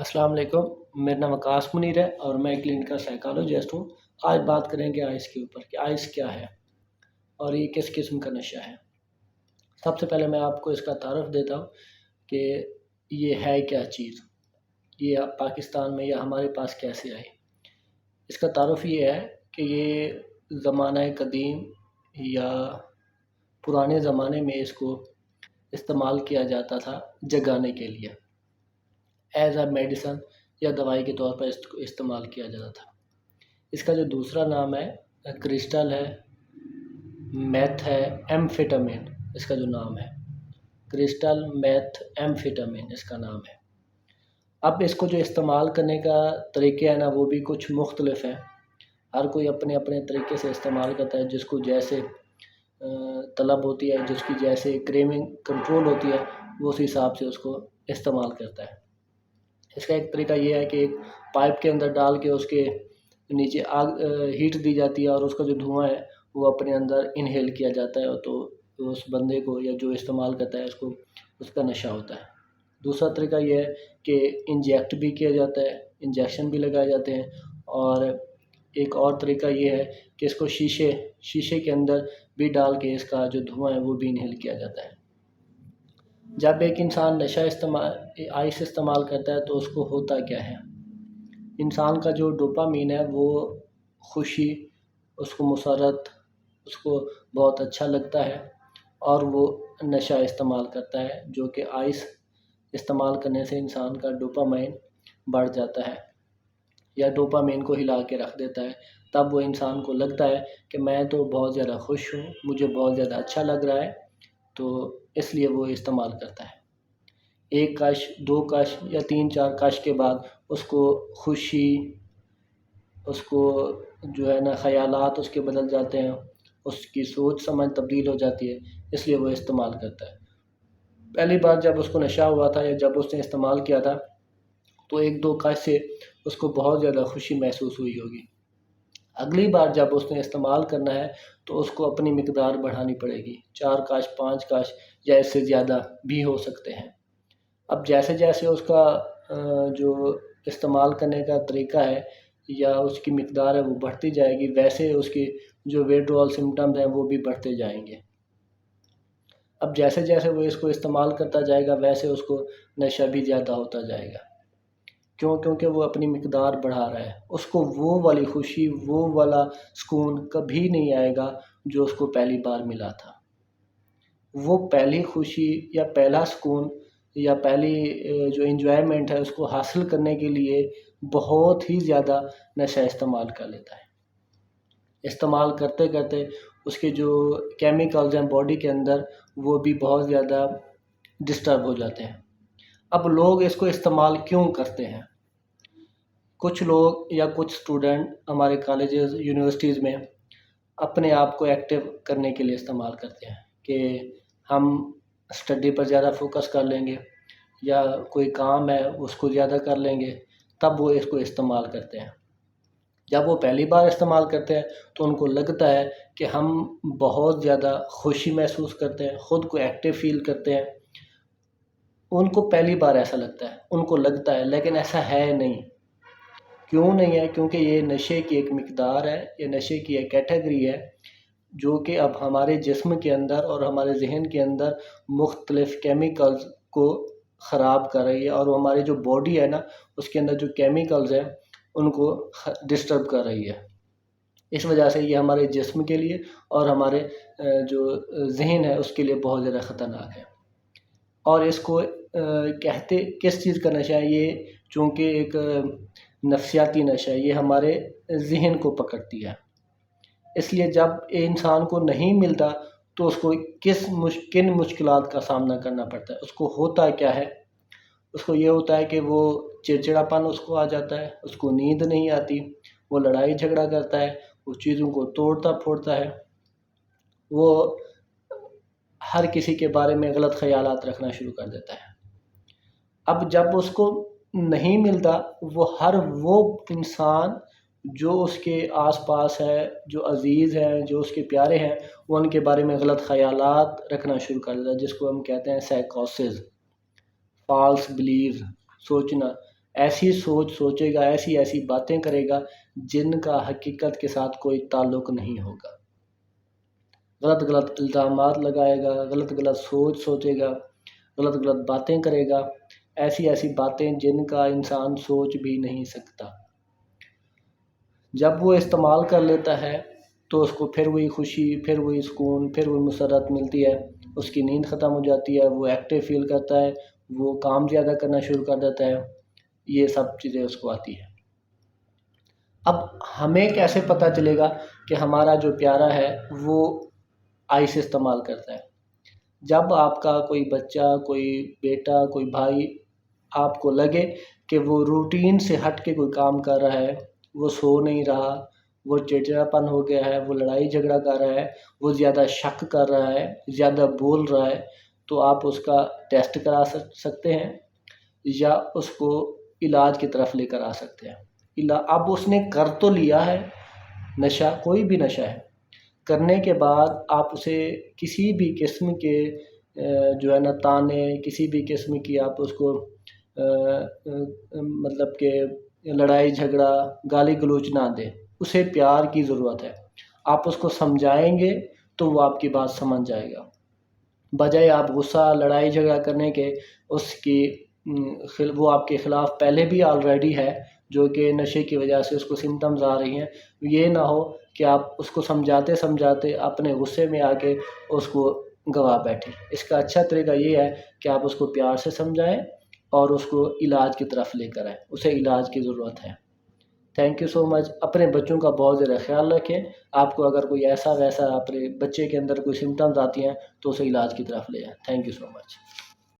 السلام علیکم، میرا نام آکاش منیر ہے اور میں کلینکل سائیکالوجسٹ ہوں۔ آج بات کریں گے آئس کے اوپر کہ آئس کیا ہے اور یہ کس قسم کا نشہ ہے۔ سب سے پہلے میں آپ کو اس کا تعارف دیتا ہوں کہ یہ ہے کیا چیز، یہ پاکستان میں یا ہمارے پاس کیسے آئی۔ اس کا تعارف یہ ہے کہ یہ زمانہ قدیم یا پرانے زمانے میں اس کو استعمال کیا جاتا تھا جگانے کے لیے، ایز اے میڈیسن یا دوائی کے طور پر اس کو استعمال کیا جاتا تھا۔ اس کا جو دوسرا نام ہے کرسٹل ہے، میتھ ہے، ایمفیٹامین اس کا جو نام ہے، کرسٹل میتھ ایمفیٹامین اس کا نام ہے۔ اب اس کو جو استعمال کرنے کا طریقہ ہے نا وہ بھی کچھ مختلف ہے، ہر کوئی اپنے اپنے طریقے سے استعمال کرتا ہے، جس کو جیسے طلب ہوتی ہے، جس کی جیسے کریونگ کنٹرول ہوتی ہے وہ اسی حساب سے اس کو استعمال کرتا ہے۔ اس کا ایک طریقہ یہ ہے کہ ایک پائپ کے اندر ڈال کے اس کے نیچے آگ ہیٹ دی جاتی ہے اور اس کا جو دھواں ہے وہ اپنے اندر انہیل کیا جاتا ہے، تو اس بندے کو یا جو استعمال کرتا ہے اس کا نشہ ہوتا ہے۔ دوسرا طریقہ یہ ہے کہ انجیکٹ بھی کیا جاتا ہے، انجیکشن بھی لگائے جاتے ہیں، اور ایک اور طریقہ یہ ہے کہ اس کو شیشے کے اندر بھی ڈال کے اس کا جو دھواں ہے وہ بھی انہیل کیا جاتا ہے۔ جب ایک انسان نشہ آئس استعمال کرتا ہے تو اس کو ہوتا کیا ہے؟ انسان کا جو ڈوپامین ہے وہ خوشی، اس کو مسرت، اس کو بہت اچھا لگتا ہے اور وہ نشہ استعمال کرتا ہے، جو کہ آئس استعمال کرنے سے انسان کا ڈوپامین بڑھ جاتا ہے یا ڈوپامین کو ہلا کے رکھ دیتا ہے۔ تب وہ انسان کو لگتا ہے کہ میں تو بہت زیادہ خوش ہوں، مجھے بہت زیادہ اچھا لگ رہا ہے، تو اس لیے وہ استعمال کرتا ہے۔ ایک کش، دو کش یا تین چار کش کے بعد اس کو خوشی، اس کو جو ہے نا خیالات اس کے بدل جاتے ہیں، اس کی سوچ سمجھ تبدیل ہو جاتی ہے، اس لیے وہ استعمال کرتا ہے۔ پہلی بار جب اس کو نشہ ہوا تھا یا جب اس نے استعمال کیا تھا تو ایک دو کش سے اس کو بہت زیادہ خوشی محسوس ہوئی ہوگی۔ اگلی بار جب اس نے استعمال کرنا ہے تو اس کو اپنی مقدار بڑھانی پڑے گی، 4 کش، 5 کش یا اس سے زیادہ بھی ہو سکتے ہیں۔ اب جیسے جیسے اس کا جو استعمال کرنے کا طریقہ ہے یا اس کی مقدار ہے وہ بڑھتی جائے گی، ویسے اس کی جو ویڈرول سمٹمز ہیں وہ بھی بڑھتے جائیں گے۔ اب جیسے جیسے وہ اس کو استعمال کرتا جائے گا ویسے اس کو نشہ بھی زیادہ ہوتا جائے گا، کیونکہ وہ اپنی مقدار بڑھا رہا ہے۔ اس کو وہ والی خوشی، وہ والا سکون کبھی نہیں آئے گا جو اس کو پہلی بار ملا تھا۔ وہ پہلی خوشی یا پہلا سکون یا پہلی جو انجوائمنٹ ہے اس کو حاصل کرنے کے لیے بہت ہی زیادہ نشہ استعمال کر لیتا ہے۔ استعمال کرتے کرتے اس کے جو کیمیکلز ہیں باڈی کے اندر وہ بھی بہت زیادہ ڈسٹرب ہو جاتے ہیں۔ اب لوگ اس کو استعمال کیوں کرتے ہیں؟ کچھ لوگ یا کچھ اسٹوڈنٹ ہمارے کالجز، یونیورسٹیز میں اپنے آپ کو ایکٹیو کرنے کے لیے استعمال کرتے ہیں کہ ہم اسٹڈی پر زیادہ فوکس کر لیں گے یا کوئی کام ہے اس کو زیادہ کر لیں گے، تب وہ اس کو استعمال کرتے ہیں۔ جب وہ پہلی بار استعمال کرتے ہیں تو ان کو لگتا ہے کہ ہم بہت زیادہ خوشی محسوس کرتے ہیں، خود کو ایکٹیو فیل کرتے ہیں۔ ان کو پہلی بار ایسا لگتا ہے، ان کو لگتا ہے، لیکن ایسا ہے نہیں۔ کیوں نہیں ہے؟ کیونکہ یہ نشے کی ایک مقدار ہے، یہ نشے کی ایک کیٹیگری ہے جو کہ اب ہمارے جسم کے اندر اور ہمارے ذہن کے اندر مختلف کیمیکلز کو خراب کر رہی ہے، اور ہماری جو باڈی ہے نا اس کے اندر جو کیمیکلز ہیں ان کو ڈسٹرب کر رہی ہے۔ اس وجہ سے یہ ہمارے جسم کے لیے اور ہمارے جو ذہن ہے اس کے لیے بہت زیادہ خطرناک ہے۔ اور اس کو کہتے کس چیز کا نشہ ہے؟ یہ چونکہ ایک نفسیاتی نشہ ہے، یہ ہمارے ذہن کو پکڑتی ہے۔ اس لیے جب انسان کو نہیں ملتا تو اس کو کن مشکلات کا سامنا کرنا پڑتا ہے۔ اس کو ہوتا کیا ہے؟ اس کو یہ ہوتا ہے کہ وہ چڑچڑاپن اس کو آ جاتا ہے، اس کو نیند نہیں آتی، وہ لڑائی جھگڑا کرتا ہے، وہ چیزوں کو توڑتا پھوڑتا ہے، وہ ہر کسی کے بارے میں غلط خیالات رکھنا شروع کر دیتا ہے۔ اب جب اس کو نہیں ملتا ہر وہ انسان جو اس کے آس پاس ہے، جو عزیز ہیں، جو اس کے پیارے ہیں، وہ ان کے بارے میں غلط خیالات رکھنا شروع کر دیتا ہے، جس کو ہم کہتے ہیں سائیکوسس، فالس بلیو، سوچنا ایسی سوچ سوچے گا، ایسی ایسی باتیں کرے گا جن کا حقیقت کے ساتھ کوئی تعلق نہیں ہوگا، غلط غلط الزامات لگائے گا، غلط غلط سوچ سوچے گا، غلط غلط باتیں کرے گا، ایسی ایسی باتیں جن کا انسان سوچ بھی نہیں سکتا۔ جب وہ استعمال کر لیتا ہے تو اس کو پھر وہی خوشی، پھر وہی سکون، پھر وہی مسرت ملتی ہے، اس کی نیند ختم ہو جاتی ہے، وہ ایکٹیو فیل کرتا ہے، وہ کام زیادہ کرنا شروع کر دیتا ہے، یہ سب چیزیں اس کو آتی ہیں۔ اب ہمیں کیسے پتہ چلے گا کہ ہمارا جو پیارا ہے وہ آئس استعمال کرتا ہے؟ جب آپ کا کوئی بچہ، کوئی بیٹا، کوئی بھائی آپ کو لگے کہ وہ روٹین سے ہٹ کے کوئی کام کر رہا ہے، وہ سو نہیں رہا، وہ چڑچڑاپن ہو گیا ہے، وہ لڑائی جھگڑا کر رہا ہے، وہ زیادہ شک کر رہا ہے، زیادہ بول رہا ہے، تو آپ اس کا ٹیسٹ کرا سکتے ہیں یا اس کو علاج کی طرف لے کر آ سکتے ہیں۔ اب اس نے کر تو لیا ہے نشہ، کوئی بھی نشہ ہے، کرنے کے بعد آپ اسے کسی بھی قسم کے جو ہے نا تانے، کسی بھی قسم کی آپ اس کو مطلب کہ لڑائی جھگڑا، گالی گلوچ نہ دیں، اسے پیار کی ضرورت ہے۔ آپ اس کو سمجھائیں گے تو وہ آپ کی بات سمجھ جائے گا، بجائے آپ غصہ لڑائی جھگڑا کرنے کے اس کی وہ آپ کے خلاف پہلے بھی آلریڈی ہے، جو کہ نشے کی وجہ سے اس کو سمٹمز آ رہی ہیں، یہ نہ ہو کہ آپ اس کو سمجھاتے سمجھاتے اپنے غصے میں آ کے اس کو گوا بیٹھیں۔ اس کا اچھا طریقہ یہ ہے کہ آپ اس کو پیار سے سمجھائیں اور اس کو علاج کی طرف لے کر آئیں، اسے علاج کی ضرورت ہے۔ تھینک یو سو مچ۔ اپنے بچوں کا بہت زیادہ خیال رکھیں۔ آپ کو اگر کوئی ایسا ویسا اپنے بچے کے اندر کوئی سمٹمز آتی ہیں تو اسے علاج کی طرف لے جائیں۔ Thank you so much.